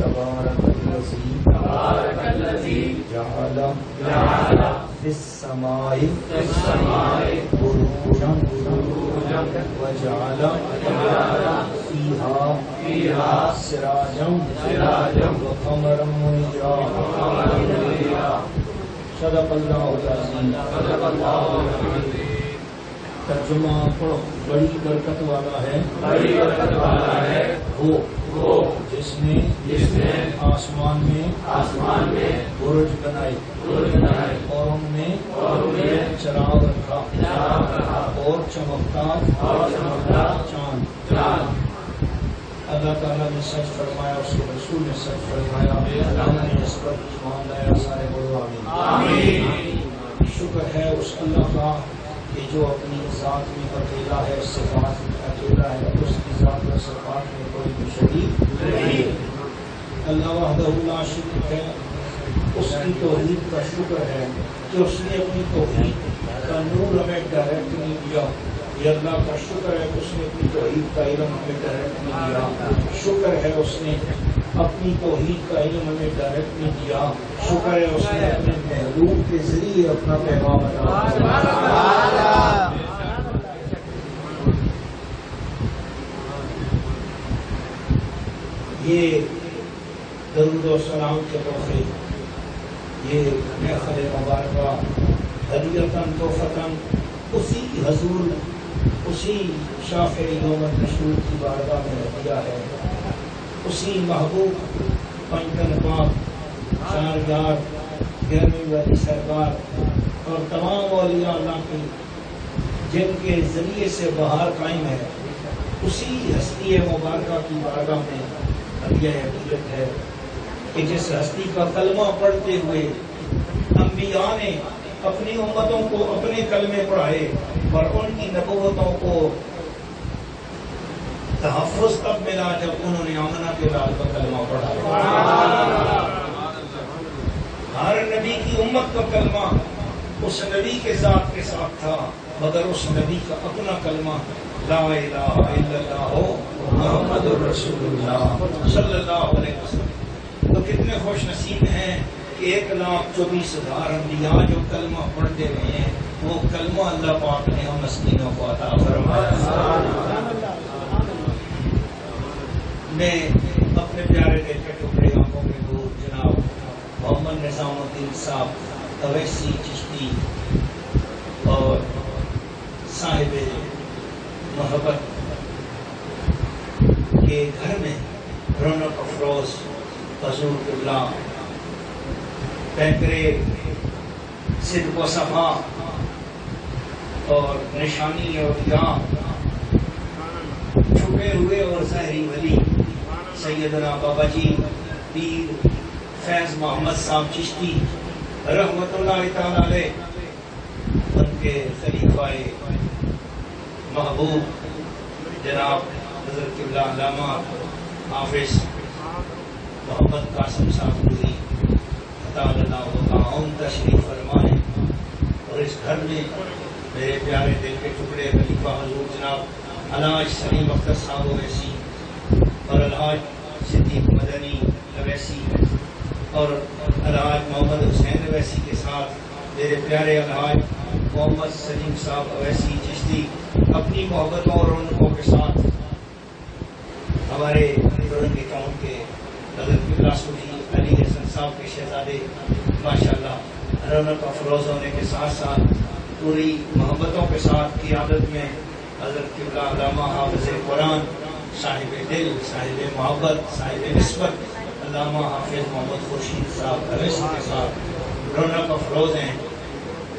تبارک الذی جعل فی السماء بروجا وجعل فیہا سراجا وقمرا منیرا صدق اللہ العظیم۔ ترجمہ پڑھو۔ بڑی برکت والا ہے وہ جس نے آسمان میں برج بنائے اور ان میں چراغ رکھا اور چمکتا چاند۔ اللہ تعالیٰ نے سچ فرمایا، اس کے رسول نے سچ فرمایا، اللہ نے اس پر ایمان لایا، سارے بولو آمین۔ شکر ہے اس اللہ کا کہ جو اپنی ذات میں اکیلا ہے، صفات میں اکیلا ہے، اس کی ذات و صفات میں کوئی بھی شریک نہیں۔ اللہ وحدہ لا شریک ہے، اس کی توحید کا شکر ہے کہ اس نے اپنی توحید کا نور ہمیں ڈائریکٹ نہیں دیا۔ یہ اللہ کا شکر ہے کہ اس نے اپنی توحید کا علم ہمیں ڈائریکٹ نہیں دیا۔ شکر ہے اس نے اپنی توحید کا علم ہمیں ڈائریکٹ نہیں دیا۔ شکر ہے اس نے اپنے محبوب کے ذریعے اپنا پیغام عطا کیا۔ یہ درود و سلام کے تحفے، یہ محفل مبارکہ ہدیۃً تحفۃً اسی حضور، اسی شافع یوم النشور کی بارگاہ میں ہدیہ ہے، اسی محبوب پنجتن پاک چار یار 11ویں والی سرکار اور تمام اولیاء اللہ کی جن کے ذریعے سے بہار قائم ہے، اسی ہستی مبارکہ کی بارگاہ میں ہدیہ حقیقت ہے کہ جس ہستی کا کلمہ پڑھتے ہوئے انبیاء نے اپنی امتوں کو اپنے کلمے پڑھائے اور ان کی نبوتوں کو تحفظ تب ملا جب انہوں نے آمنہ کے لال کا کلمہ پڑھا۔ ہر نبی کی امت کا کلمہ اس نبی کے ذات کے ساتھ تھا، مگر اس نبی کا اپنا کلمہ لا الہ الا اللہ محمد الرسول اللہ صلی اللہ علیہ وسلم۔ تو کتنے خوش نصیب ہیں کہ 1,24,000 انبیاء جو کلمہ پڑھتے رہے ہیں، وہ کلمہ اللہ پاک نے ہم مسکینوں کو عطا فرمایا۔ میں اپنے پیارے دل کے ٹکڑے آنکھوں کے دور جناب محمد نظام الدین صاحب اویسی چشتی اور صاحب محبت کے گھر میں رونق افروز حضور قبلہ پیکرے صدق و صفا اور نشانی اولیاء چھپے ہوئے اور ظاہری ولی سیدنا بابا جی پیر فیض محمد صاحب چشتی رحمت اللہ تعالی علیہ، ان کے خلیفہ محبوب جناب حضرت قبلہ علامہ حافظ محمد قاسم صاحب پوری تعاون تشریف فرمائے، اور اس گھر میں میرے پیارے دل کے ٹکڑے خلیفہ حضور جناب الحاج سلیم اختر صاحب اویسی اور الحاج صدیق مدنی اویسی اور الحاج محمد حسین اویسی کے ساتھ میرے پیارے الحاج محمد سلیم صاحب اویسی چشتی اپنی محبتوں اور رونقوں کے ساتھ ہمارے ڈورنگ اکاؤنٹ کے حضرت قبلہ صوفی علی حسن صاحب کے شہزادے ماشاءاللہ رونق افروز ہونے کے ساتھ ساتھ پوری محبتوں کے ساتھ قیادت میں حضرت قبلہ علامہ حافظ قرآن صاحب دل، صاحب محبت، صاحب نسبت علامہ حافظ محمد خورشید صاحب اویسی کے ساتھ رونق افروز ہیں۔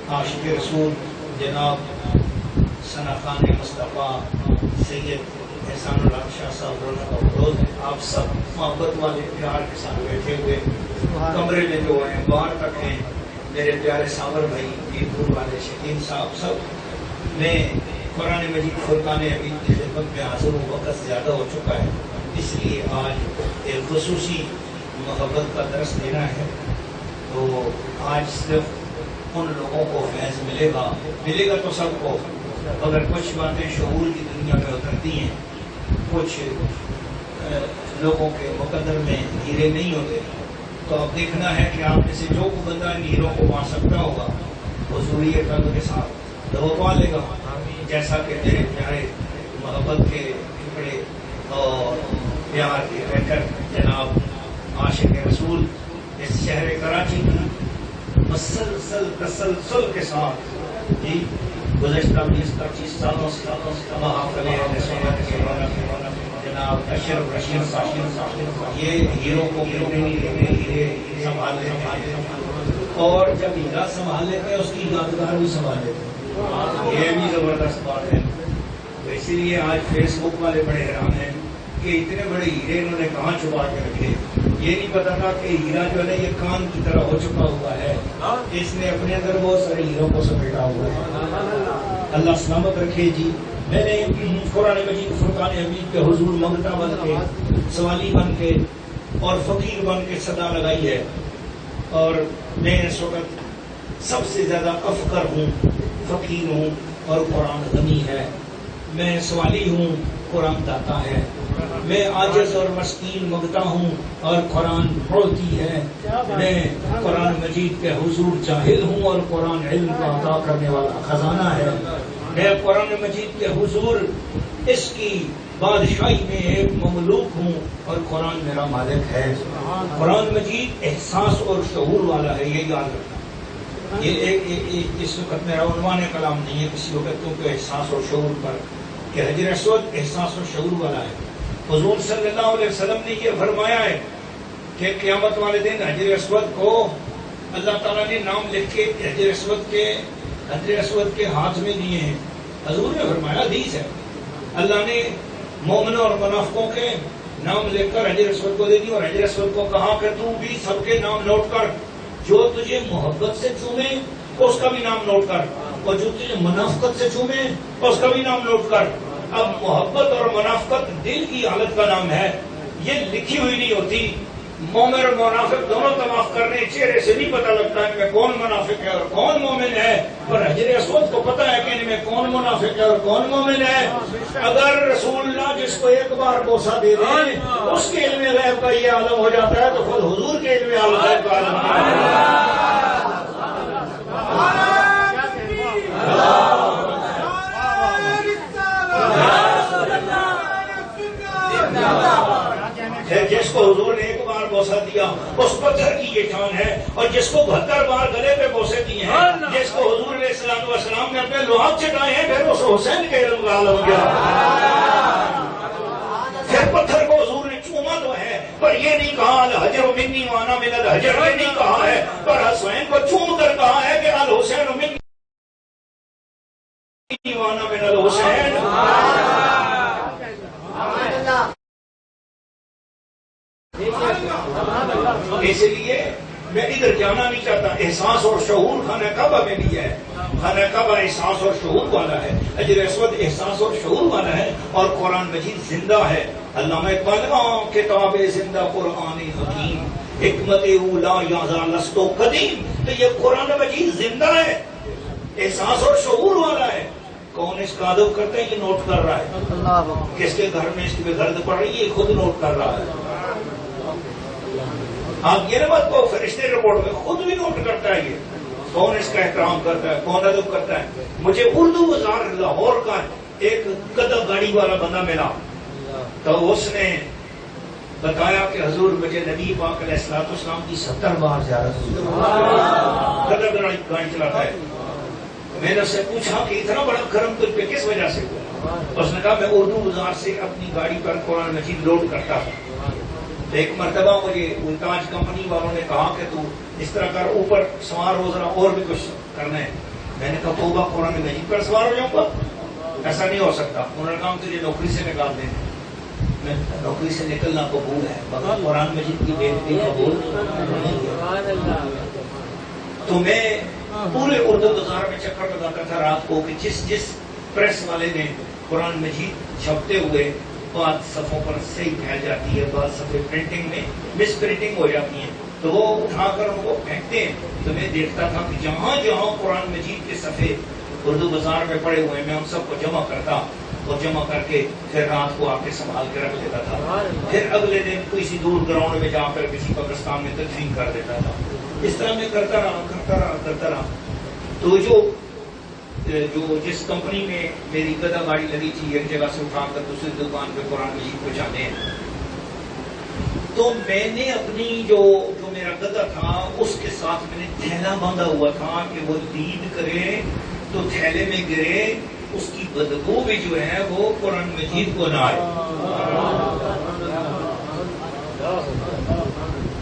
عاشق رسول جناب ثنا خان مصطفیٰ سید احسان الحق شاہ صاحب رونق افروز ہیں۔ آپ سب محبت والے پیار کے ساتھ بیٹھے ہوئے کمرے میں جو ہیں باہر تک ہیں، میرے پیارے ساور بھائی پیرپور والے شکیم صاحب سب۔ میں قرآن مجید فرقان حمید کی خدمت میں حاضر ہوں، وقت زیادہ ہو چکا ہے، اس لیے آج ایک خصوصی محبت کا درس دینا ہے۔ تو آج صرف ان لوگوں کو فیض ملے گا تو سب کو، اگر کچھ باتیں شعور کی دنیا میں اترتی ہیں، کچھ لوگوں کے مقدر میں ہیرے نہیں ہوتے. تو اب دیکھنا ہے کہ آپ میں سے جو کو بندہ ان ہیروں کو پا سکتا ہوگا حضوری قلب کے ساتھ وہ پا لے گا. جیسا کہ میرے پیارے محبت کے ٹکڑے اور پیار کے بہتر جناب عاشق رسول اس شہر کراچی کی مسلسل تسلسل کے ساتھ جی گزشتہ 20-25 سالوں سے محافل اہل سنت کے جناب اشرف رشید صاحب یہ ہیرو کو ہیرے سنبھال لیتے اور جب ہیرا سنبھال لیتے ہیں اس کی یادگار بھی سنبھال لیتے ہیں. یہ بھی زبردست بات ہے. تو اسی لیے آج فیس بک والے بڑے حیران ہیں کہ اتنے بڑے ہیرے انہوں نے کہاں چھپا کے رکھے. یہ نہیں پتا تھا کہ ہیرا جو ہے یہ کان کی طرح ہو چکا ہوا ہے. اس نے اپنے اندر بہت سارے ہیروں کو سمیٹا ہوا ہے. اللہ سلامت رکھے. جی میں نے قرآن مجید فرقان حمید کے حضور منگتا بن کے سوالی بن کے اور فقیر بن کے صدا لگائی ہے. اور میں اس وقت سب سے زیادہ افقر ہوں, فقیر ہوں اور قرآن غنی ہے. میں سوالی ہوں, قرآن داتا ہے. میں عاجز اور مسکین منگتا ہوں اور قرآن پڑھتی ہے. میں قرآن مجید کے حضور جاہل ہوں اور قرآن علم کا عطا کرنے والا خزانہ ہے. میں قرآن مجید کے حضور اس کی بادشاہی میں ایک مملوک ہوں اور قرآن میرا مالک ہے. قرآن مجید احساس اور شعور والا ہے. یہ یاد رکھنا. یہ اس وقت میرا عنوان کلام نہیں ہے کسی وقت کیونکہ احساس اور شعور پر کہ حجر اسود احساس اور شعور والا ہے. حضور صلی اللہ علیہ وسلم نے یہ فرمایا ہے کہ قیامت والے دن حجر اسود کو اللہ تعالیٰ نے نام لکھ کے حجر اسود کے ہاتھ میں دیے ہیں. حضور نے فرمایا حدیث ہے اللہ نے مومنوں اور منافقوں کے نام لکھ کر حجر اسود کو دے دی اور حجر اسود کو کہا کہ تو بھی سب کے نام نوٹ کر. جو تجھے محبت سے چومے اس کا بھی نام نوٹ کر اور جو تجھے منافقت سے چومے اس کا بھی نام نوٹ کر. اب محبت اور منافقت دل کی حالت کا نام ہے. یہ لکھی ہوئی نہیں ہوتی. مومن اور منافق دونوں طواف کرنے چہرے سے نہیں پتہ لگتا ان میں کون منافق ہے اور کون مومن ہے. پر حجر اسود کو پتہ ہے کہ ان میں کون منافق ہے اور کون مومن ہے. اگر رسول اللہ جس کو ایک بار بوسہ دے دیں اس کے علم غیب کا یہ عالم ہو جاتا ہے تو خود حضور کے علم غیب کا عالم جس کو حضور نے ایک بار بوسہ دیا اس پتھر کی یہ جان ہے اور جس کو 72 بار گلے پہ بوسے دیے ہیں جس کو حضور علیہ الصلوۃ والسلام نے اپنے لحاف چٹائے ہیں پھر اس حسین کے علم کا عالم ہو گیا. پھر پتھر کو حضور نے چوما تو ہے پر یہ نہیں کہا الحجر منی وانا من الحجر. یہ نہیں کہا ہے پر حسین کو چوم کر کہا ہے کہ الحسین منی وانا من الحسین. اس لیے میں ادھر جانا نہیں چاہتا. احساس اور شعور خانہ کعبہ میں بھی ہے. خانہ کعبہ احساس اور شعور والا ہے. حجر اسود احساس اور شعور والا ہے اور قرآن مجید زندہ ہے. علامہ اقبال کتاب زندہ قرآن حکیم حکمت اولا یازا لستو قدیم. تو یہ قرآن مجید زندہ ہے, احساس اور شعور والا ہے. کون اس کا ادب کرتا ہے؟ یہ نوٹ کر رہا ہے. کس کے گھر میں اس کی گرد پڑ رہی ہے خود نوٹ کر رہا ہے. آپ یہ نہ مت کو فرشتے رپورٹ میں خود بھی نوٹ کرتا ہے. یہ کون اس کا احترام کرتا ہے, کون ادب کرتا ہے. مجھے اردو بازار لاہور کا ایک گدا گاڑی والا بندہ ملا تو اس نے بتایا کہ حضور مجھے نبی پاک علیہ الصلوۃ والسلام کی 70 بار زیارت ہوئی. گدا گاڑی چلاتا ہے. میں نے اس سے پوچھا کہ اتنا بڑا کرم تجھ پہ کس وجہ سے ہوا؟ اس نے کہا میں اردو بازار سے اپنی گاڑی پر قرآن مجید لوڈ کرتا ہوں. ایک مرتبہ مجھے التاج کمپنی والوں نے کہا کہ تو اس طرح کر اوپر سوار ہو ذرا اور بھی کچھ کرنا ہے. میں نے کہا توبہ قرآن مجید پر سوار ہو جاؤں گا؟ ایسا نہیں ہو سکتا. انہوں نے کہا تجھے نوکری سے نکال دیں. میں نوکری سے نکلنا قبول ہے مگر قرآن مجید کی بےعزتی قبول نہیں. تو میں پورے اردو بازار میں چکر لگاتا تھا رات کو کہ جس پریس والے نے قرآن مجید چھپتے ہوئے بعض صفوں پر صحیح پھیل جاتی ہے, بعض صفحے پرنٹنگ میں مس پرنٹنگ ہو جاتی ہیں تو وہ اٹھا کر ان کو پھینکتے ہیں. تو میں دیکھتا تھا کہ جہاں جہاں قرآن مجید کے صفحے اردو بازار میں پڑے ہوئے میں ان سب کو جمع کرتا اور جمع کر کے پھر رات کو آ کے سنبھال کے رکھ لیتا تھا. پھر اگلے دن کسی دور گراؤنڈ میں جا کر کسی قبرستان میں تدفین کر دیتا تھا. اس طرح میں کرتا رہا. تو جو جس کمپنی میں میری گدا گاڑی لگی تھی ایک جگہ سے اٹھا کر دوسری دکان پہ قرآن مجید پہنچانے ہیں، تو میں نے اپنی جو میرا گدا تھا اس کے ساتھ میں نے تھیلا باندھا ہوا تھا کہ وہ دید کرے تو تھیلے میں گرے، اس کی بدبو بھی جو ہے وہ قرآن مجید کو نہ آئے.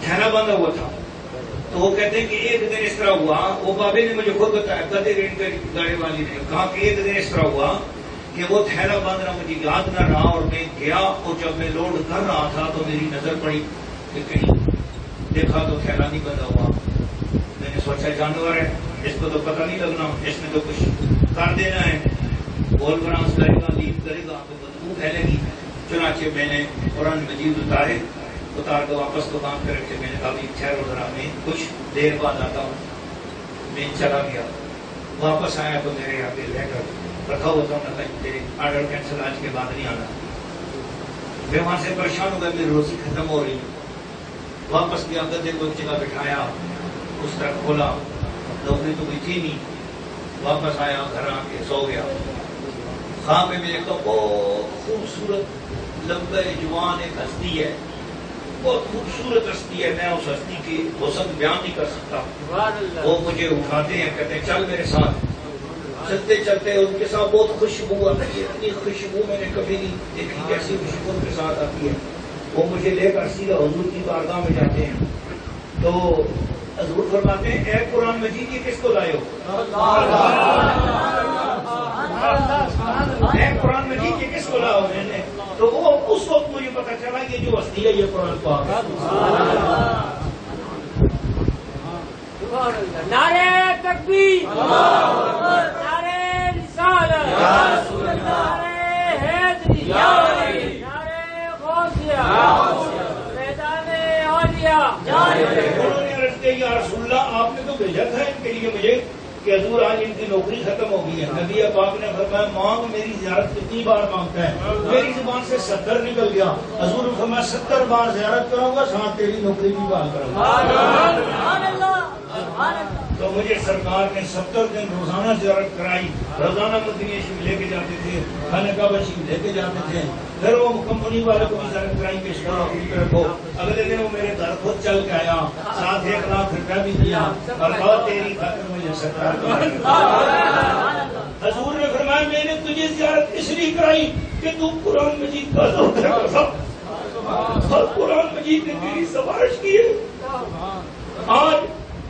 تھیلا باندھا ہوا تھا. تو وہ کہتے ہیں کہ ایک دن اس طرح ہوا، وہ بابے نے مجھے خود بتایا، گدے گاڑی والی نے کہا کہ ایک دن اس طرح ہوا کہ وہ تھیلا باندھنا مجھے یاد نہ رہا، اور میں گیا اور جب میں لوڈ کر رہا تھا تو میری نظر پڑی کہ کہیں دیکھا تو تھیلا نہیں بندھا ہوا. میں نے سوچا جانور ہے، اس کو تو پتہ نہیں لگنا، اس نے تو کچھ کر دینا ہے، بول برانس کرے گا، لیپ کرے گا تو بدبو پھیلے گی. چنانچہ میں نے قرآن مجید اتار کے واپس دکان پہ رکھے. میں نے کہا بھی ٹھہرو ذرا، میں کچھ دیر بعد آتا ہوں. میں چلا گیا، واپس آیا تو میرے یہاں پہ لیٹر رکھا ہوتا ہوں، میرے آرڈر کینسل آج کے بعد نہیں آنا. میں وہاں سے پریشان ہو گیا، میری روزی ختم ہو رہی. واپس گیا، گدے کو ایک جگہ بٹھایا، اس طرح کھولا، نوکری تو کوئی تھی نہیں. واپس آیا، گھر آ کے سو گیا. خواب میں میرے کو بہت خوبصورت لمبے جوان ایک ہستی ہے، بہت خوبصورت ہستی ہے. میں اس ہستی کی حسن بیان نہیں کر سکتا. وہ مجھے اٹھاتے ہیں، کہتے ہیں چل میرے ساتھ. چلتے چلتے ان کے ساتھ بہت خوشبو آتی ہے، اتنی خوشبو میں نے کبھی نہیں دیکھی کیسی خوشبو ان کے ساتھ آتی ہے. وہ مجھے لے کر سیدھا حضور کی بارگاہ میں جاتے ہیں. تو حضور فرماتے ہیں اے قرآن مجید یہ کس کو لائے ہو؟ اے قرآن مجید یہ کس کو لایا ہو؟ میں نے تو وہ اس وقت مجھے پتا چلا کہ جو ہستی ہے یہ قرآن پاک ہے. نعرہ تکبیر، نعرہ رسالت، نعرہ حیدری، نعرہ غوثیہ، میدان اولیاء. انہوں نے عرض کیا یا رسول اللہ آپ نے تو بھیجا تھا ان کے لیے مجھے کہ حضور آج ان کی نوکری ختم ہو گئی ہے. نبی پاک نے فرمایا مانگ، میری زیارت کتنی بار مانگتا ہے؟ میری زبان سے 70 نکل گیا. حضور نے فرمایا 70 بار زیارت کروں گا، ساتھ تیری نوکری بھی بحال کروں گا. تو مجھے سرکار نے 70 دن روزانہ زیارت کرائی. روزانہ مدنی شریف لے کے جاتے تھے، خانقاہ شریف لے کے جاتے تھے. پھر وہ کمپنی والے کو بھی زیارت کرائی کہ اس کو رکھو. اگلے دن وہ میرے گھر خود چل کے آیا، ساتھ 1 لاکھ روپیہ بھی دیا اور کہا تیری خاطر مجھے سرکار. حضور نے فرمایا میں نے تجھے زیارت اس لیے کرائی کہ تو قرآن مجید کا ذوق رکھتا اور قرآن مجید نے تیری سفارش کی ہے. آج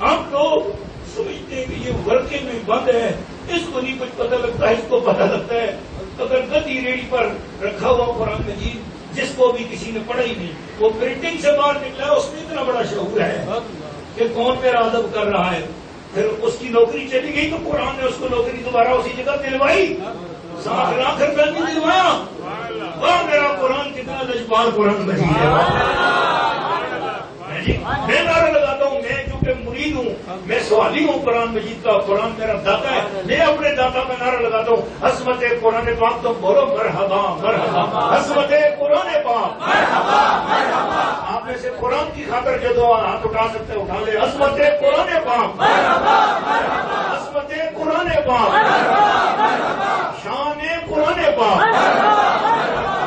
ہم لوگ سمجھتے ہیں کہ یہ ورقے میں بند ہے، اس کو نہیں کچھ پتہ لگتا ہے، اس کو پتہ لگتا ہے. اگر گدی ریڑھی پر رکھا ہوا قرآن مجید جس کو بھی کسی نے پڑھا ہی نہیں، وہ پرنٹنگ سے باہر نکلا ہے، اس میں اتنا بڑا شعور ہے کہ کون میرا ادب کر رہا ہے. پھر اس کی نوکری چلی گئی تو قرآن نے اس کو نوکری دوبارہ اسی جگہ دلوائی، 7 لاکھ روپے بھی دلوایا. واہ میرا قرآن کتنا لجپال قرآن مجید ہے. میں نعرہ لگاتا ہوں، میں چونکہ مرید ہوں، میں سوالی ہوں قرآن مجید کا. قرآن میرا داتا ہے، میں اپنے داتا میں نعرہ لگاتا ہوں عظمت قرآن پاک. تو بولو مرحبا مرحبا عظمت قرآن پاک. آپ میں سے قرآن کی خاطر جو دو ہاتھ اٹھا سکتے اٹھا لے. عظمت قرآن پاک، عظمت قرآن پاک، شان قرآن پاک،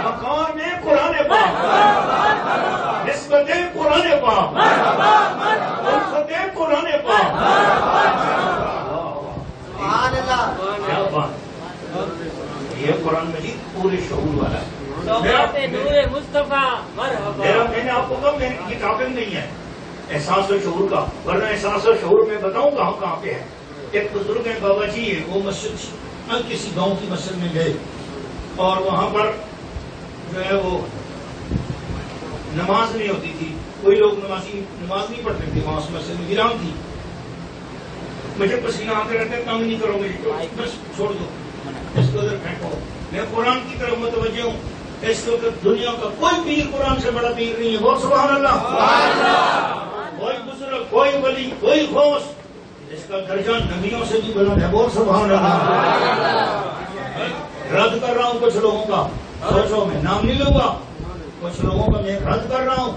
مقام قرآن پاک، نسبت قرآن پاک، الفت قرآن پاک. یہ قرآن مجید پورے شعور والا ہے. میں نے آپ کو کہا میری کتابیں نہیں ہے احساس و شعور کا، ورنہ احساس و شعور میں بتاؤں کہاں پہ ہے. ایک بزرگ ہیں بابا جی ہیں، وہ مسجد کسی گاؤں کی مسجد میں گئے اور وہاں پر جو ہے وہ نماز نہیں ہوتی تھی. کوئی لوگ نماز نہیں پڑھتے تھے وہاں اس مسجد میں، ویران تھی. مجھے پسینہ آتے رہتے، تنگ نہیں کرو مجھے، بس چھوڑ دو اس کو ادھر پھینکو. میں قرآن کی طرف متوجہ ہوں. اس وقت دنیا کا کوئی پیر قرآن سے بڑا پیر نہیں ہے. بہت سبحان اللہ. کوئی بزرگ، کوئی ولی، کوئی غوث، اس کا درجہ نبیوں سے بھی بلند ہے. بہت سبحان اللہ. رد کر رہا ہوں کچھ لوگوں کا، سوچو میں نام نہیں لوں گا، کچھ لوگوں کا میں رد کر رہا ہوں،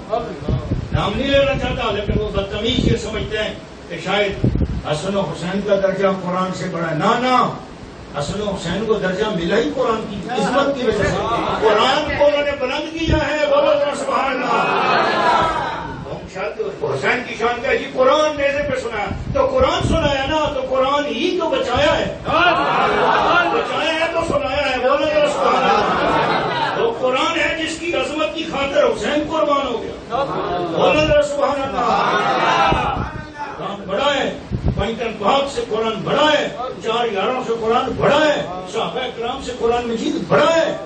نام نہیں لینا چاہتا، لیکن وہ بدتمیز یہ سمجھتے ہیں کہ شاید حسن و حسین کا درجہ قرآن سے بڑا ہے۔ نہ حسن و حسین کو درجہ ملا ہی قرآن کی عظمت کی وجہ سے، قرآن کو انہوں نے بلند کیا ہے، بولو سبحان اللہ۔ حسین کی شان کا جی قرآن نیزے پہ سنایا، تو قرآن سنایا نا، تو قرآن ہی تو بچایا ہے، بچایا ہے تو سنایا ہے، بولو سبحان اللہ۔ تو قرآن ہے جس کی عظمت کی خاطر حسین قربان ہو گیا، بولو سبحان اللہ۔ قرآن بڑا ہے، پینتن پاک سے قرآن بڑا ہے، 4 سے قرآن بڑا ہے، صحابہ کرام سے قرآن مجید بڑا ہے،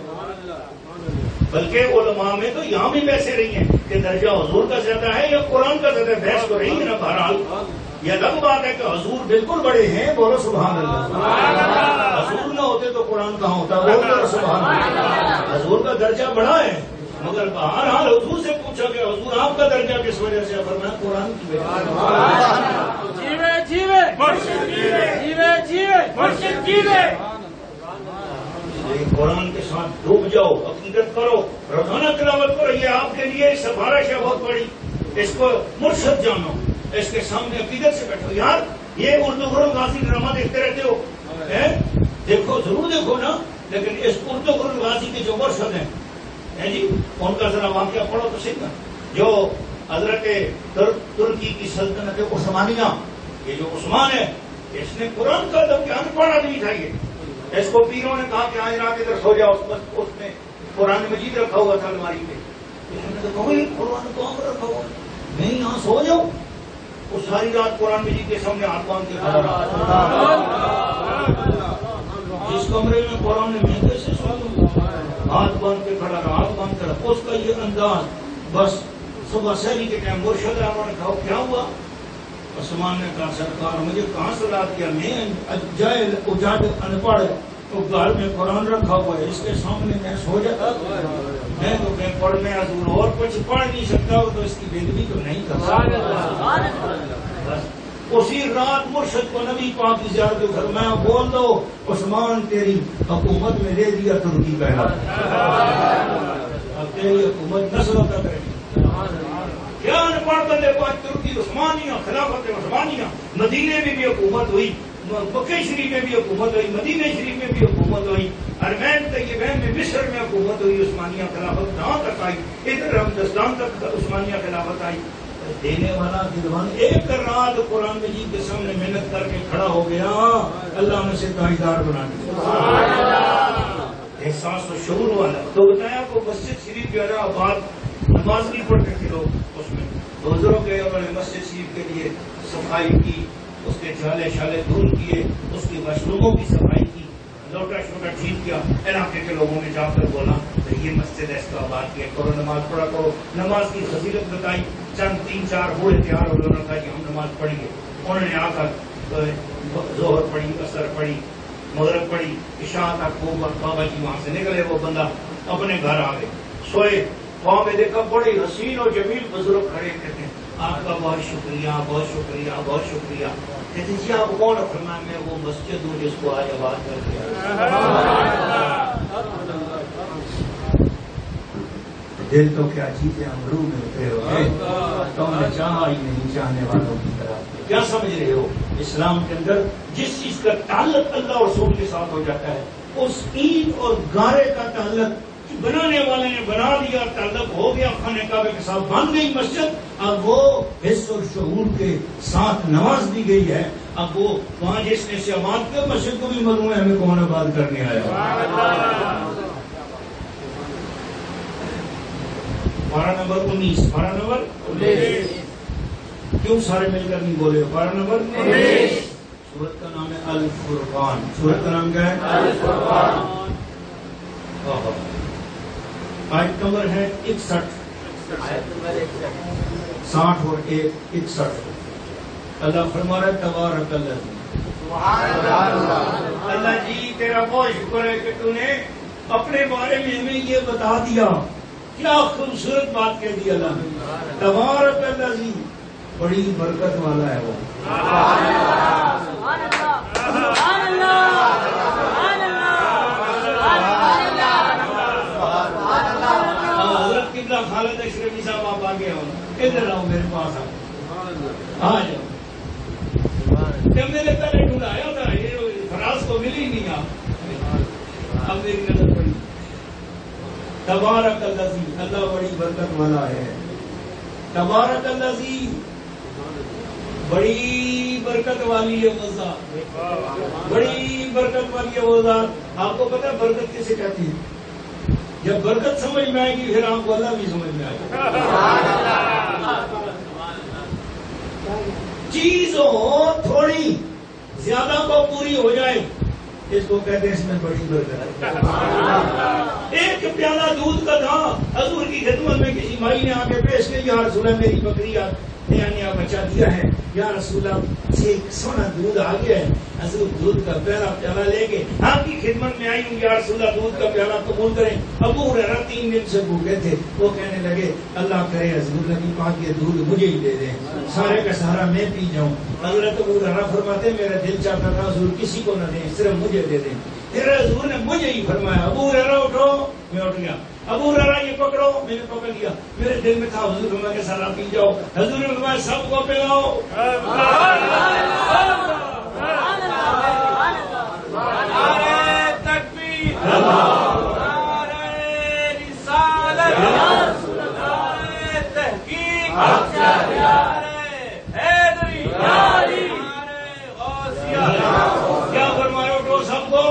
بلکہ علماء میں تو یہاں بھی بحثیں رہی ہیں کہ درجہ حضور کا زیادہ ہے یا قرآن کا زیادہ ہے، بحث تو رہی ہے نا۔ بہرحال یہ الگ بات ہے کہ حضور بالکل بڑے ہیں، بولو سبحان اللہ۔ حضور نہ ہوتے تو قرآن کہاں ہوتا، بولو سبحان اللہ۔ حضور کا درجہ بڑا ہے، مگر بہرحال حضور سے پوچھا کہ حضور آپ کا درجہ کس وجہ سے، فرمایا قرآن کی وجہ سے۔ قرآن کے ساتھ ڈوب جاؤ، عقیدت کرو، روزانہ تلاوت کرو، یہ آپ کے لیے سفارش ہے بہت بڑی، اس کو مرشد جانو، اس کے سامنے عقیدت سے بیٹھو۔ یار یہ اردو غرب غازی ڈرامہ دیکھتے رہتے ہو، دیکھو ضرور دیکھو نا، لیکن اس اردو غرب غازی کے جو مرشد ہیں جی ان کا ذرا واقعہ پڑھو تو صحیح نا۔ جو حضرت ترکی کی سلطنت عثمانیہ، یہ جو عثمان ہے، اس نے قرآن کا ان پڑھ آدمی تھا، یہ اس کو پیروں نے کہا کہ آج رات ادھر سو جاؤ، اس میں قرآن مجید رکھا ہوا تھا الماری پہ، یہ قرآن کہاں پر رکھا ہوا، میں یہاں سو جاؤں؟ وہ ساری رات قرآن مجید کے سامنے ہاتھ باندھ کے کھڑا رہا، جس کمرے میں قرآن میں کیسے سو جاؤں، ہاتھ باندھ کے کھڑا رہا، ہاتھ باندھ کے رہا۔ اس کا یہ انداز، بس صبح سحری کے ٹائم مرشد ہے، انہوں نے کہا کیا ہوا؟ عثمان نے کہا سرکار مجھے کہاں سے یاد کیا، میں جائے اجاڑ ان پڑھ تو گھر میں قرآن رکھا ہوا ہے، اس کے سامنے میں سو جاتا، میں تو میں پڑھنے حضور اور کچھ پڑھ نہیں سکتا ہوں، تو اس کی بےدبی تو نہیں کر سکتا۔ اسی رات مرشد کو نبی پاک کی زیارت کو فرمایا بول دو عثمان تیری حکومت میں دے دیا ترکی کا، اب تیری حکومت نسل تک رہی۔ کیا ان پڑھ بندے کو ترکی عثمانیہ، خلافت عثمانیہ، مدینے میں بھی حکومت ہوئی، مکہ شریف میں بھی حکومت ہوئی، مدینہ شریف میں بھی حکومت ہوئی، حرمین طیبین میں مصر میں حکومت ہوئی، عثمانیہ خلافت کہاں تک آئی، ادھر ہندوستان تک عثمانیہ خلافت آئی۔ دینے والا دلوان ایک رات قرآن مجید کے سامنے محنت کر کے کھڑا ہو گیا، اللہ نے سے داعیدار بنا دیا، احساس و شعور والا۔ تو بتایا کو مسجد شریف جو ہے آباد نماز نہیں پڑھتے تھے لوگ، اس میں بزرگوں کے انہوں نے مسجد شریف کے لیے صفائی کی، اس کے چھالے شالے دور کیے، اس کی واش روموں کی صفائی کی، لوٹا شوٹا ٹھیک کیا، علاقے کے لوگوں نے جا کر بولا یہ مسجد ہے، اس کو آباد کیا کرو، نماز پڑھا کرو، نماز کی فضیلت بتائی، چند 3-4 بوڑھے تیار ہو گئے، کہا کہ ہم نماز پڑھیں گے۔ انہوں نے آ کر ظہر پڑھی، عصر پڑھی، مغرب پڑھی، عشاء تک وہ بابا جی وہاں سے نکلے، وہ بندہ اپنے گھر آ گئے، سوئے، وہاں میں دیکھا بڑے حسین اور جمیل بزرگ کھڑے کہتے ہیں آپ کا بہت شکریہ، بہت شکریہ، بہت شکریہ۔ کہتے جی آپ کون؟ فرمایا میں وہ مسجد ہوں جس کو آج آباد کر دیا۔ دل تو کیا چیزیں امرو میں اترے ہو گئے، تم نے چاہا ہی نہیں چاہنے والوں کی طرح۔ کیا سمجھ رہے ہو؟ اسلام کے اندر جس چیز کا تعلق اللہ اور رسول کے ساتھ ہو جاتا ہے، اس اینٹ اور گارے کا تعلق بنانے والے نے بنا دیا، تعلق ہو گیا، خانہ کعبہ کے ساتھ بن گئی مسجد، اب وہ حس اور شعور کے ساتھ نواز دی گئی ہے، اب وہ وہاں جس نے سے آباد کیا مسجد کو بھی معلوم ہے ہمیں کون آباد کرنے آیا۔ پارہ نمبر 19، پارہ نمبر 19، کیوں سارے مل کر نہیں بولے؟ پارہ نمبر 19، سورت کا نام ہے الفرقان، سورت کا نام کیا ہے؟ الفرقان۔ آیت نمبر ہے 61، 60 اور 61۔ اللہ فرما رہا ہے تبارک اللہ جی تیرا بہت شکر ہے کہ تو نے اپنے بارے میں ہمیں یہ بتا دیا، کیا خوبصورت بات کہہ دی اللہ نے، تبارک اللہ جی بڑی برکت والا ہے وہ۔ خالد اشرفی صاحب آپ آگے آؤ، ادھر آؤ میرے پاس آ جاؤ. جب میں نے پہلے ڈھونڈایا تھا یہ فراز کو ملی نہیں آپ، اب میری نظر پڑی. تبارک الذی، اللہ بڑی برکت والا ہے. تبارک الذی، بڑی برکت والی ہے وہ ذات، بڑی برکت والی ہے وہ ذات. آپ کو پتہ ہے برکت کسے کہتی ہے؟ جب برکت سمجھ میں آئے گی پھر آپ کو اللہ بھی سمجھ میں آئے گا. چیز ہو تھوڑی زیادہ کو پوری ہو جائے اس کو کہتے ہیں اس میں بڑی برکت ہے. ایک پیالہ دودھ کا تھا حضور کی خدمت میں کسی بھائی نے آ کے پیش کیا، یا رسول اللہ میری بکری نیا نیا بچہ دیا ہے، یا رسول اللہ ایک سونا دودھ آ گیا ہے. حضور دودھ کا پہلا پیالہ لے کے آپ کی خدمت میں آئی ہوں، یا رسول اللہ دودھ کا پیالہ قبول کریں. ابو ہریرہ 3 دن سے بھوکے تھے، وہ کہنے لگے اللہ کرے حضور نبی پاک یہ دودھ مجھے ہی دے دیں، سارے کا سارا میں پی جاؤں. حضرت ابو ہریرہ فرماتے میرا دل چاہتا تھا حضور کسی کو نہ دیں، صرف مجھے دے دیں. پھر حضور نے مجھے ہی فرمایا ابو ہریرہ اٹھو، میں اٹھ گیا. ابو ہریرہ یہ پکڑو، میں نے پکڑ لیا. میرے دل میں تھا حضور فرمایا کہ سارا پی جاؤ. حضور نے فرمایا سب کو پلاؤ. کیا فرمایا اٹھو سب کو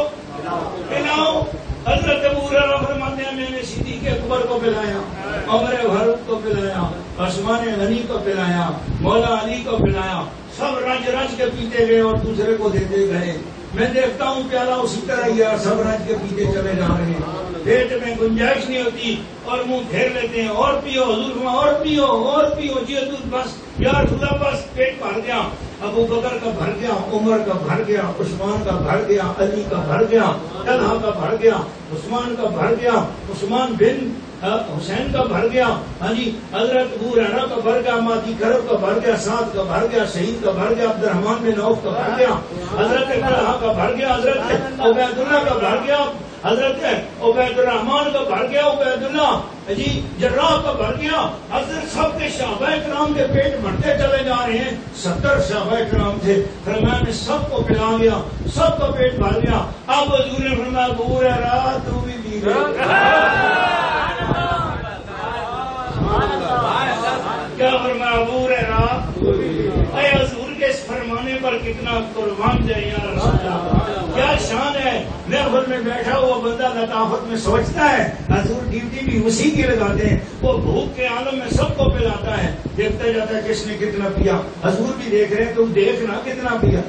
پلاؤ. حضرت ابو ہریرہ فرماتے ہیں میں نے صدیق اکبر کو پلایا، عمر فاروق کو پلایا، عثمان غنی کو پلایا، مولا علی کو پلایا. سب رج رج کے پیتے گئے اور دوسرے کو دیتے گئے. میں دیکھتا ہوں پیالہ اسی طرح ہی ہے، سب رج کے پیتے چلے جا رہے ہیں. پیٹ میں گنجائش نہیں ہوتی اور منہ پھیر لیتے ہیں. اور پیو حضور، اور پیو اور پیو. جی حضور بس، یا رسول اللہ بس پیٹ بھر گیا. ابو بکر کا بھر گیا، عمر کا بھر گیا، عثمان کا بھر گیا، علی کا بھر گیا، طلحہ کا بھر گیا، عثمان کا بھر گیا، عثمان بن حسین کا بھر گیا. ہاں جی حضرت ابو ہریرہ کا بھر گیا، مادی کرب کا بھر گیا، سعد کا بھر گیا، شہید کا بھر گیا، عبد الرحمن بن عوف کا بھر گیا، حضرت طلحہ کا بھر گیا، حضرت عبید اللہ کا بھر گیا، حضرت عبید الرحمان کا بھر گیا، عبید اللہ جی جراح کا بھر گیا. حضرت سب کے صحابہ کرام کے پیٹ بھرتے چلے جا رہے ہیں. 70 صحابہ کرام تھے. فرمایا میں سب کو پلا گیا، سب کا پیٹ بھر گیا. اب حضور نے فرمایا ابو ہریرہ تو بھی کیا فرمایا ابو ہریرہ اے حضور کے اس فرمانے پر کتنا قربان جائے یا رسول اللہ. کیا شان ہے. محفل میں بیٹھا ہوا بندہ لطافت میں سوچتا ہے حضور ڈیوٹی بھی اسی کی لگاتے ہیں. وہ بھوک کے عالم میں سب کو پلاتا ہے، دیکھتا جاتا ہے کس نے کتنا پیا. حضور بھی دیکھ رہے ہیں تم دیکھنا کتنا پیا.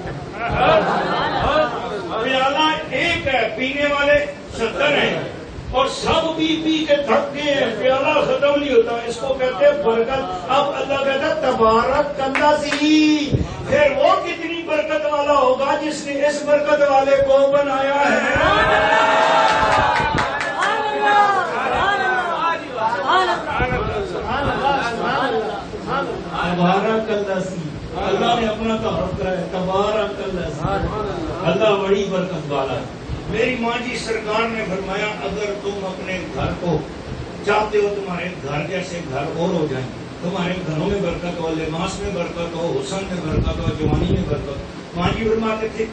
پیالہ ایک ہے، پینے والے 70 ہیں اور سب پی پی کے تھک گئے ہیں. پیالہ ختم نہیں ہوتا. اس کو کہتے ہیں برکت. اب اللہ کہتا ہے تبارک الذی، پھر وہ کتنی برکت والا ہوگا جس نے اس برکت والے کو بنایا ہے. تبارک الذی، اللہ نے اپنا تعارف کرا ہے. تبارک الذی، اللہ بڑی برکت والا ہے. میری ماں جی سرکار نے فرمایا اگر تم اپنے گھر کو چاہتے ہو تمہارے گھر جیسے گھر اور ہو جائیں، تمہارے گھروں میں برکت ہو، لباس میں برکت ہو، حسن میں برکت ہو، جوانی میں برکت. ماں جی فرماتے تھے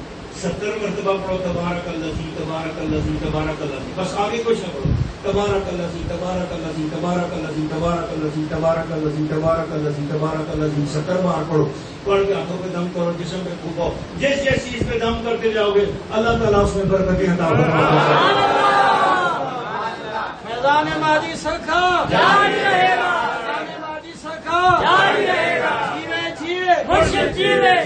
70 مرتبہ پڑھو تبارک الذی تبارک الذی تبارک الذی، بس آگے کچھ نہ پڑھو. تبارک الذی تبارک الذی تبارک الذی تبارک الذی تبارک الذی تبارک الذی تبارک الذی 70 بار پڑھو. پڑھ کے ہاتھوں پہ دم کرو، جسم پہ پھونکو. جس جس چیز پہ دم کرتے جاؤ گے اللہ تعالیٰ اس میں برکتیں عطا فرمائے گا. میدان ماضی سرکھا جاری رہے گا، میدان ماضی سرکھا جاری رہے گا. جیوے جیوے مرشد جیوے.